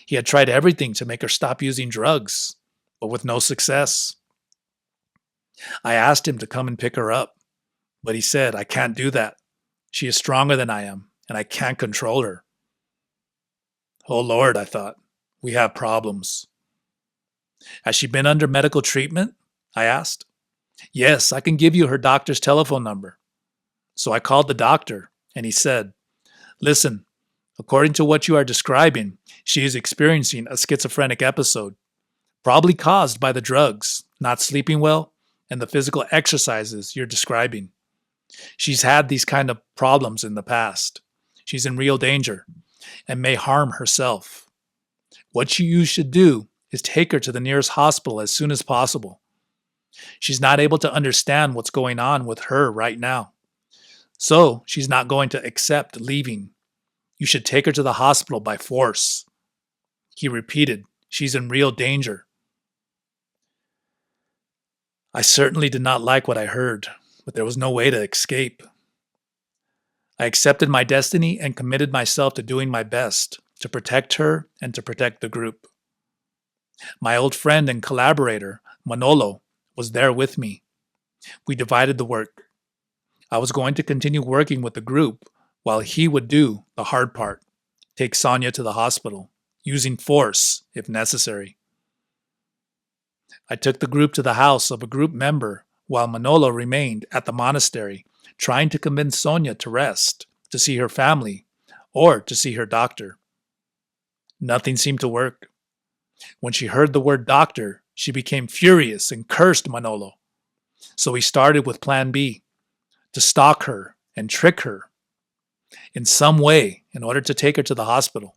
He had tried everything to make her stop using drugs, but with no success. I asked him to come and pick her up, But he said, I can't do that. She is stronger than I am, and I can't control her. Oh Lord, I thought, we have problems. Has she been under medical treatment? I asked. Yes, I can give you her doctor's telephone number. So I called the doctor, and he said, listen, according to what you are describing, she is experiencing a schizophrenic episode, probably caused by the drugs, not sleeping well, and the physical exercises you're describing. She's had these kind of problems in the past. She's in real danger and may harm herself. What you should do is take her to the nearest hospital as soon as possible. She's not able to understand what's going on with her right now. So she's not going to accept leaving. You should take her to the hospital by force. He repeated, she's in real danger. I certainly did not like what I heard, but there was no way to escape. I accepted my destiny and committed myself to doing my best to protect her and to protect the group. My old friend and collaborator, Manolo, was there with me. We divided the work. I was going to continue working with the group while he would do the hard part, take Sonia to the hospital, using force if necessary. I took the group to the house of a group member while Manolo remained at the monastery, trying to convince Sonia to rest, to see her family, or to see her doctor. Nothing seemed to work. When she heard the word doctor, she became furious and cursed Manolo. So he started with plan B, to stalk her and trick her in some way in order to take her to the hospital.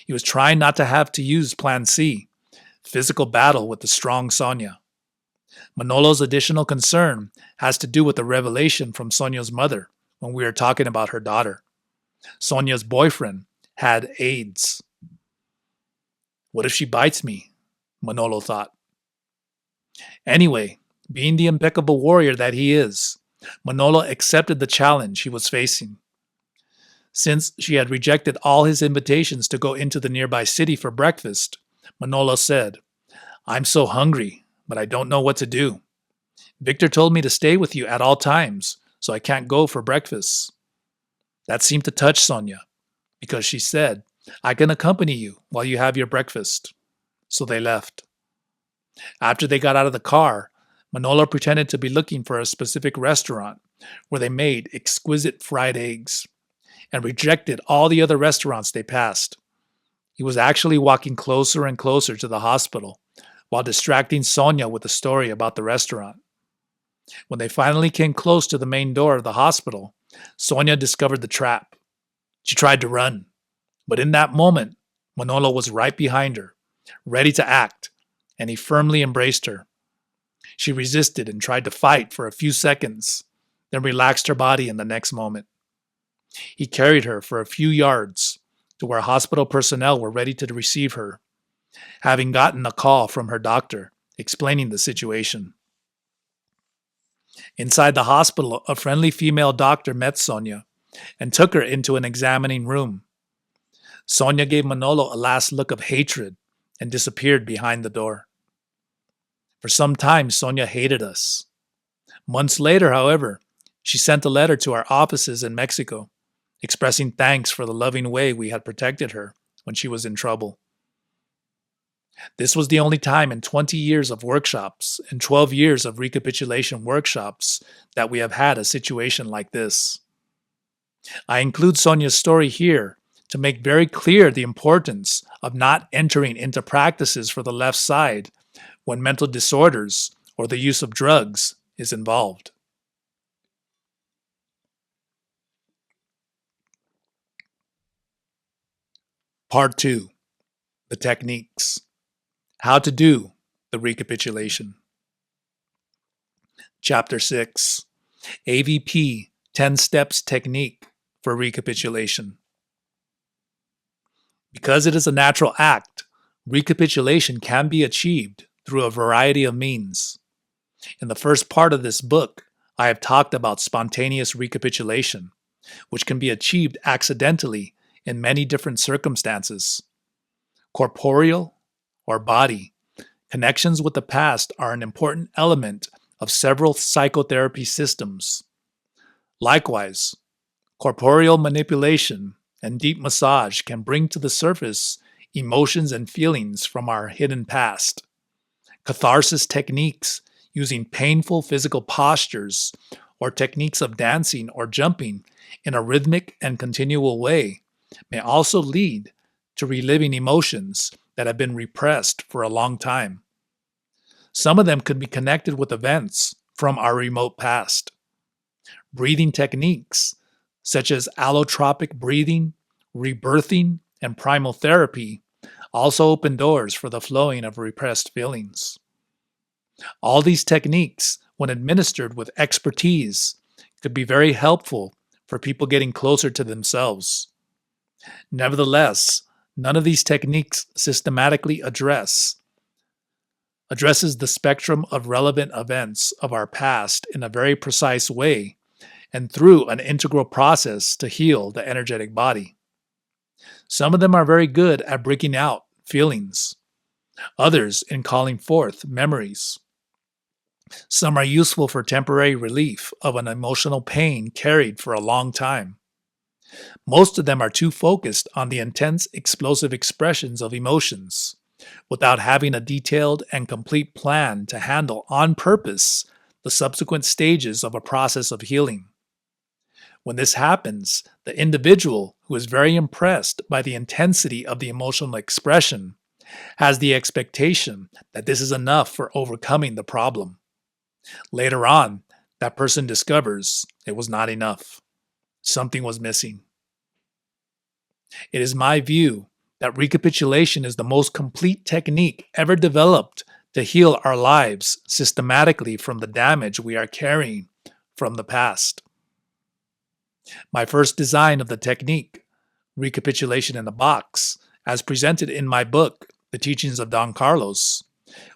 He was trying not to have to use plan C, physical battle with the strong Sonia. Manolo's additional concern has to do with the revelation from Sonia's mother when we were talking about her daughter. Sonia's boyfriend had AIDS. What if she bites me? Manolo thought. Anyway, being the impeccable warrior that he is, Manolo accepted the challenge he was facing. Since she had rejected all his invitations to go into the nearby city for breakfast, Manolo said, I'm so hungry, but I don't know what to do. Victor told me to stay with you at all times, so I can't go for breakfast. That seemed to touch Sonia, because she said, I can accompany you while you have your breakfast. So they left. After they got out of the car, Manolo pretended to be looking for a specific restaurant where they made exquisite fried eggs and rejected all the other restaurants they passed. He was actually walking closer and closer to the hospital while distracting Sonia with a story about the restaurant. When they finally came close to the main door of the hospital, Sonia discovered the trap. She tried to run, but in that moment, Manolo was right behind her, ready to act, and he firmly embraced her. She resisted and tried to fight for a few seconds, then relaxed her body in the next moment. He carried her for a few yards to where hospital personnel were ready to receive her, having gotten a call from her doctor explaining the situation. Inside the hospital, a friendly female doctor met Sonia and took her into an examining room. Sonia gave Manolo a last look of hatred and disappeared behind the door. For some time, Sonia hated us. Months later, however, she sent a letter to our offices in Mexico, expressing thanks for the loving way we had protected her when she was in trouble. This was the only time in 20 years of workshops and 12 years of recapitulation workshops that we have had a situation like this. I include Sonia's story here to make very clear the importance of not entering into practices for the left side when mental disorders or the use of drugs is involved. Part 2. The techniques. How to do the recapitulation. Chapter 6. AVP 10 Steps Technique for Recapitulation. Because it is a natural act, recapitulation can be achieved through a variety of means. In the first part of this book, I have talked about spontaneous recapitulation, which can be achieved accidentally in many different circumstances. Corporeal or body connections with the past are an important element of several psychotherapy systems. Likewise, corporeal manipulation and deep massage can bring to the surface emotions and feelings from our hidden past. Catharsis techniques using painful physical postures or techniques of dancing or jumping in a rhythmic and continual way may also lead to reliving emotions that have been repressed for a long time. Some of them could be connected with events from our remote past. Breathing techniques, such as allotropic breathing, rebirthing, and primal therapy, also open doors for the flowing of repressed feelings. All these techniques, when administered with expertise, could be very helpful for people getting closer to themselves. Nevertheless, none of these techniques systematically addresses the spectrum of relevant events of our past in a very precise way and through an integral process to heal the energetic body. Some of them are very good at breaking out feelings, others in calling forth memories. Some are useful for temporary relief of an emotional pain carried for a long time. Most of them are too focused on the intense, explosive expressions of emotions, without having a detailed and complete plan to handle on purpose the subsequent stages of a process of healing. When this happens, the individual who is very impressed by the intensity of the emotional expression has the expectation that this is enough for overcoming the problem. Later on, that person discovers it was not enough. Something was missing. It is my view that recapitulation is the most complete technique ever developed to heal our lives systematically from the damage we are carrying from the past. My first design of the technique, Recapitulation in a Box, as presented in my book, The Teachings of Don Carlos,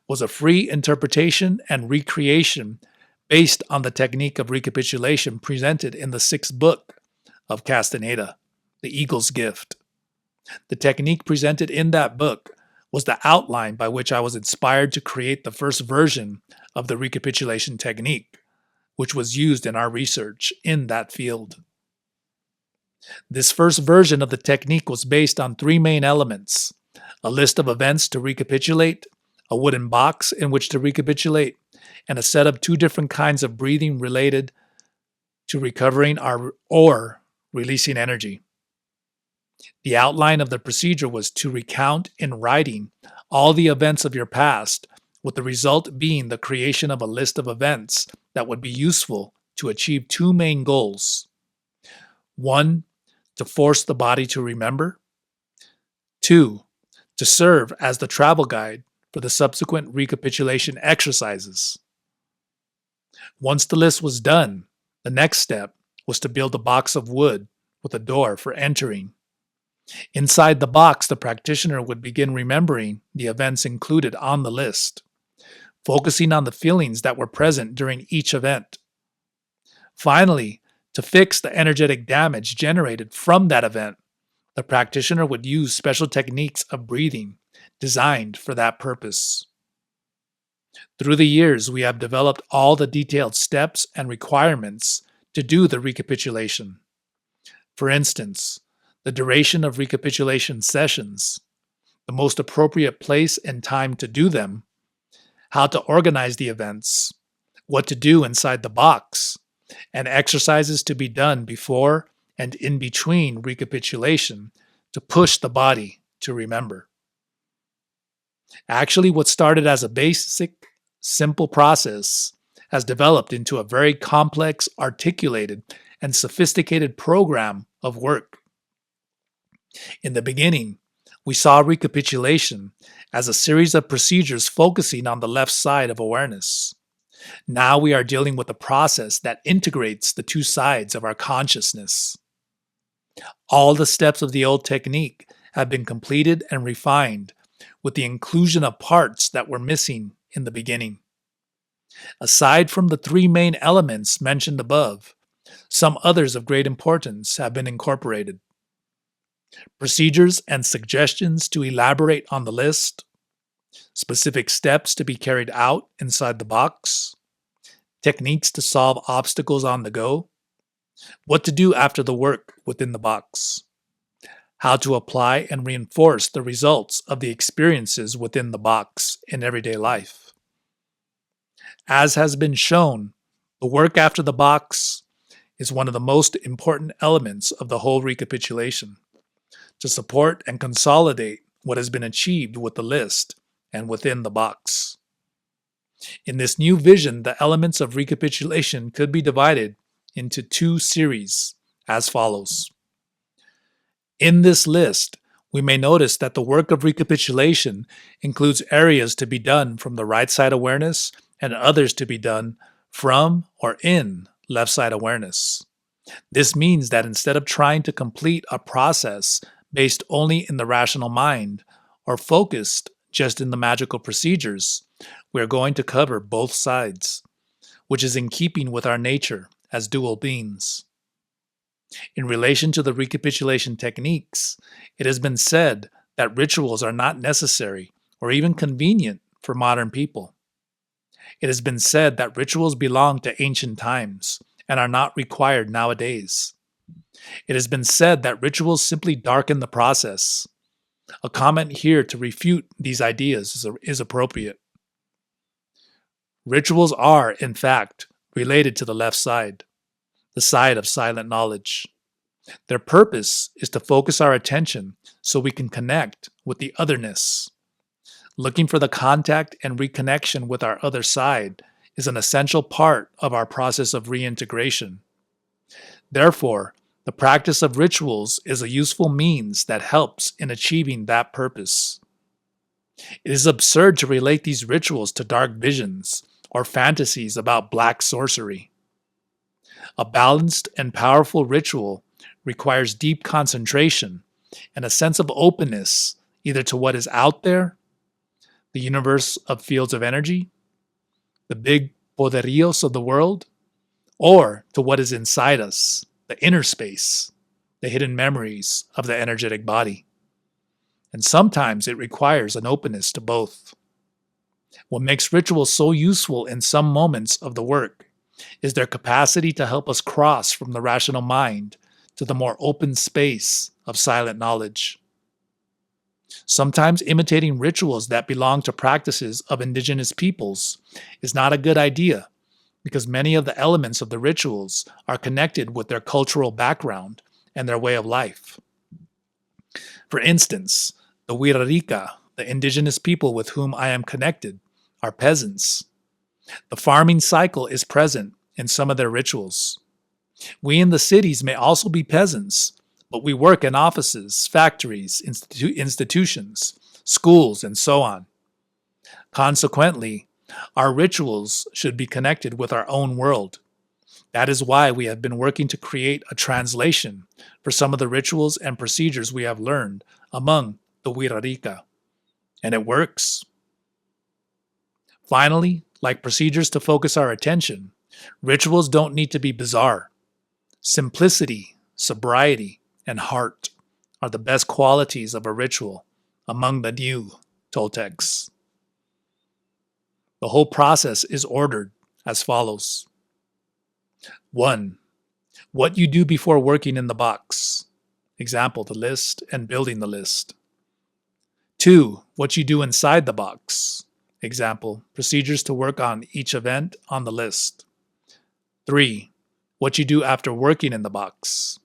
was a free interpretation and recreation based on the technique of recapitulation presented in the 6th book of Castaneda, The Eagle's Gift. The technique presented in that book was the outline by which I was inspired to create the first version of the recapitulation technique, which was used in our research in that field. This first version of the technique was based on 3 main elements: a list of events to recapitulate, a wooden box in which to recapitulate, and a set of 2 different kinds of breathing related to recovering or releasing energy. The outline of the procedure was to recount in writing all the events of your past, with the result being the creation of a list of events that would be useful to achieve 2 main goals. 1, to force the body to remember. 2, to serve as the travel guide for the subsequent recapitulation exercises. Once the list was done, the next step was to build a box of wood with a door for entering. Inside the box, the practitioner would begin remembering the events included on the list, focusing on the feelings that were present during each event. Finally, to fix the energetic damage generated from that event, the practitioner would use special techniques of breathing designed for that purpose. Through the years, we have developed all the detailed steps and requirements to do the recapitulation. For instance, the duration of recapitulation sessions, the most appropriate place and time to do them, how to organize the events, what to do inside the box, and exercises to be done before and in between recapitulation to push the body to remember. Actually, what started as a basic, simple process has developed into a very complex, articulated, and sophisticated program of work. In the beginning, we saw recapitulation as a series of procedures focusing on the left side of awareness. Now we are dealing with a process that integrates the 2 sides of our consciousness. All the steps of the old technique have been completed and refined with the inclusion of parts that were missing in the beginning. Aside from the 3 main elements mentioned above, some others of great importance have been incorporated. Procedures and suggestions to elaborate on the list, specific steps to be carried out inside the box, techniques to solve obstacles on the go, What to do after the work within the box. How to apply and reinforce the results of the experiences within the box in everyday life. As has been shown, the work after the box is one of the most important elements of the whole recapitulation to support and consolidate what has been achieved with the list and within the box. In this new vision, the elements of recapitulation could be divided into two series as follows. In this list, we may notice that the work of recapitulation includes areas to be done from the right side awareness and others to be done from or in left side awareness. This means that instead of trying to complete a process based only in the rational mind or focused just in the magical procedures, we are going to cover both sides, which is in keeping with our nature as dual beings. In relation to the recapitulation techniques, it has been said that rituals are not necessary or even convenient for modern people. It has been said that rituals belong to ancient times and are not required nowadays. It has been said that rituals simply darken the process. A comment here to refute these ideas is appropriate. Rituals are, in fact, related to the left side, the side of silent knowledge. Their purpose is to focus our attention so we can connect with the otherness. Looking for the contact and reconnection with our other side is an essential part of our process of reintegration. Therefore, the practice of rituals is a useful means that helps in achieving that purpose. It is absurd to relate these rituals to dark visions or fantasies about black sorcery. A balanced and powerful ritual requires deep concentration and a sense of openness either to what is out there, the universe of fields of energy, the big poderios of the world, or to what is inside us, the inner space, the hidden memories of the energetic body. And sometimes it requires an openness to both. What makes rituals so useful in some moments of the work is their capacity to help us cross from the rational mind to the more open space of silent knowledge. Sometimes imitating rituals that belong to practices of indigenous peoples is not a good idea because many of the elements of the rituals are connected with their cultural background and their way of life. For instance, the Wirarika, the indigenous people with whom I am connected, are peasants. The farming cycle is present in some of their rituals. We in the cities may also be peasants, but we work in offices, factories, institutions, schools, and so on. Consequently, our rituals should be connected with our own world. That is why we have been working to create a translation for some of the rituals and procedures we have learned among the Wirarika. And it works. Finally, like procedures to focus our attention, rituals don't need to be bizarre. Simplicity, sobriety, and heart are the best qualities of a ritual among the new Toltecs. The whole process is ordered as follows. 1. What you do before working in the box. Example, the list and building the list. 2. What you do inside the box. Example, procedures to work on each event on the list. 3. What you do after working in the box.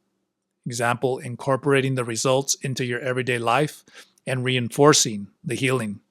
Example, incorporating the results into your everyday life and reinforcing the healing.